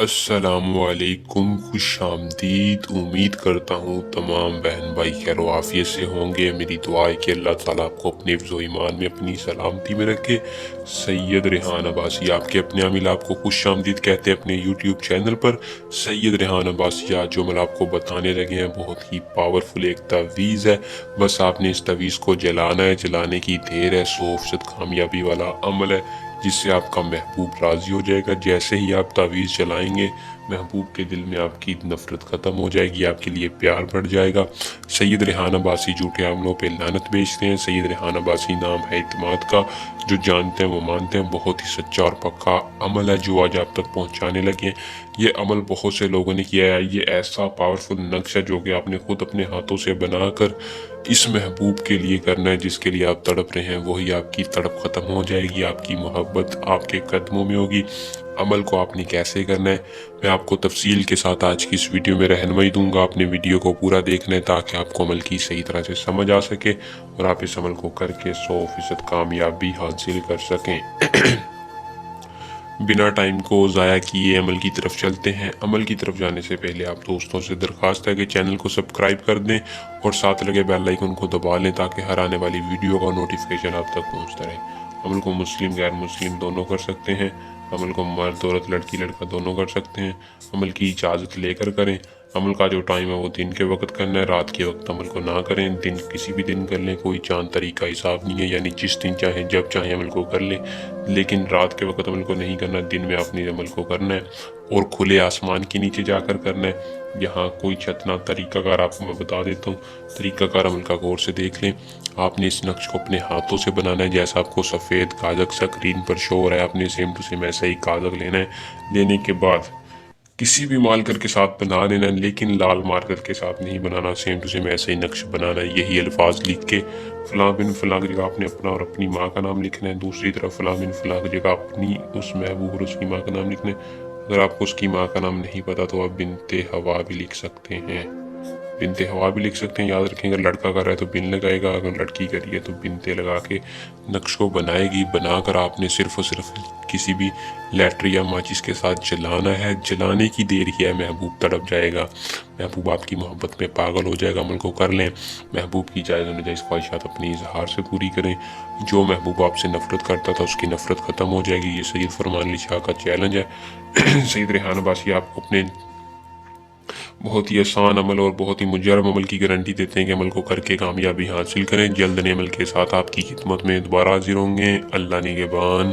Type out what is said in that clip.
السلام علیکم، خوش آمدید۔ امید کرتا ہوں تمام بہن بھائی خیر و عافیت سے ہوں گے۔ میری دعا ہے کہ اللہ تعالیٰ آپ کو اپنے حفظ و ایمان میں اپنی سلامتی میں رکھے۔ سید ریحان عباسی آپ کے اپنے عامل آپ کو خوش آمدید کہتے ہیں اپنے یوٹیوب چینل پر۔ سید ریحان عباسی آج جو میں آپ کو بتانے لگے ہیں بہت ہی پاورفل ایک تعویذ ہے۔ بس آپ نے اس تعویذ کو جلانا ہے، جلانے کی دیر ہے۔ 100% کامیابی والا عمل ہے جس سے آپ کا محبوب راضی ہو جائے گا۔ جیسے ہی آپ تعویذ جلائیں گے محبوب کے دل میں آپ کی نفرت ختم ہو جائے گی، آپ کے لیے پیار بڑھ جائے گا۔ سید ریحان عباسی جھوٹے عملوں پہ لعنت بیچتے ہیں۔ سید ریحان عباسی نام ہے اعتماد کا، جو جانتے ہیں وہ مانتے ہیں۔ بہت ہی سچا اور پکا عمل ہے جو آج آپ تک پہنچانے لگے ہیں۔ یہ عمل بہت سے لوگوں نے کیا ہے۔ یہ ایسا پاورفل نقش ہے جو کہ آپ نے خود اپنے ہاتھوں سے بنا کر اس محبوب کے لیے کرنا ہے جس کے لیے آپ تڑپ رہے ہیں۔ وہی آپ کی تڑپ ختم ہو جائے گی، آپ کی محبت آپ کے قدموں میں ہوگی۔ عمل کو آپ نے کیسے کرنا ہے میں آپ کو تفصیل کے ساتھ آج کی اس ویڈیو میں رہنمائی دوں گا۔ اپنے ویڈیو کو پورا دیکھنا ہے تاکہ آپ کو عمل کی صحیح طرح سے سمجھ آ سکے اور آپ اس عمل کو کر کے 100% کامیابی حاصل کر سکیں۔ بنا ٹائم کو ضائع کیے عمل کی طرف چلتے ہیں۔ عمل کی طرف جانے سے پہلے آپ دوستوں سے درخواست ہے کہ چینل کو سبسکرائب کر دیں اور ساتھ لگے بیل آئیکن کو دبا لیں تاکہ ہر آنے والی ویڈیو کا نوٹیفیکیشن آپ تک پہنچتا رہے۔ عمل کو مسلم غیر مسلم دونوں کر سکتے ہیں۔ عمل کو مرد عورت لڑکی لڑکا دونوں کر سکتے ہیں۔ عمل کی اجازت لے کر کریں۔ عمل کا جو ٹائم ہے وہ دن کے وقت کرنا ہے، رات کے وقت عمل کو نہ کریں۔ دن کسی بھی دن کر لیں، کوئی چاند طریقہ حساب نہیں ہے، یعنی جس دن چاہیں جب چاہیں عمل کو کر لیں، لیکن رات کے وقت عمل کو نہیں کرنا، دن میں اپنی عمل کو کرنا ہے اور کھلے آسمان کے نیچے جا کر کرنا ہے۔ یہاں کوئی چھتنا طریقہ کار آپ کو میں بتا دیتا ہوں۔ طریقہ کار عمل کا غور سے دیکھ لیں۔ آپ نے اس نقش کو اپنے ہاتھوں سے بنانا ہے جیسا آپ کو سفید کاغذ سکرین پر شو ہو رہا ہے۔ آپ نے سیم ٹو سیم ایسا ہی کاغذ لینا ہے۔ لینے کے بعد کسی بھی مارکر کے ساتھ بنا لینا ہے، لیکن لال مارکر کے ساتھ نہیں بنانا۔ سیم ٹو سیم ایسا ہی نقش بنانا ہے۔ یہی الفاظ لکھ کے فلاں بن فلاں کی جگہ آپ نے اپنا اور اپنی ماں کا نام لکھنا ہے۔ دوسری طرف فلاں بن فلاں کی جگہ اپنی اس محبوب اور اس کی ماں کا نام لکھنا ہے۔ اگر آپ کو اس کی ماں کا نام نہیں پتا تو آپ بنت ہوا بھی لکھ سکتے ہیں۔ بنت ہوا بھی لکھ سکتے ہیں۔ یاد رکھیں اگر لڑکا کر رہا ہے تو بن لگائے گا، اگر لڑکی کر رہی ہے تو بنتے لگا کے نقش کو بنائے گی۔ بنا کر آپ نے صرف اور صرف کسی بھی لیٹر یا ماچس کے ساتھ جلانا ہے۔ جلانے کی دیر ہی ہے، محبوب تڑپ جائے گا، محبوب آپ کی محبت میں پاگل ہو جائے گا۔ عمل کو کر لیں۔ محبوب کی جائز و ناجائز خواہشات اپنی اظہار سے پوری کریں۔ جو محبوب آپ سے نفرت کرتا تھا اس کی نفرت ختم ہو جائے گی۔ یہ سید فرمان علی شاہ کا چیلنج ہے۔ سید ریحان عباسی آپ کو اپنے بہت ہی آسان عمل اور بہت ہی مجرب عمل کی گارنٹی دیتے ہیں کہ عمل کو کر کے کامیابی حاصل کریں۔ جلد نئے عمل کے ساتھ آپ کی خدمت میں دوبارہ حاضر ہوں گے۔ اللہ نگہبان۔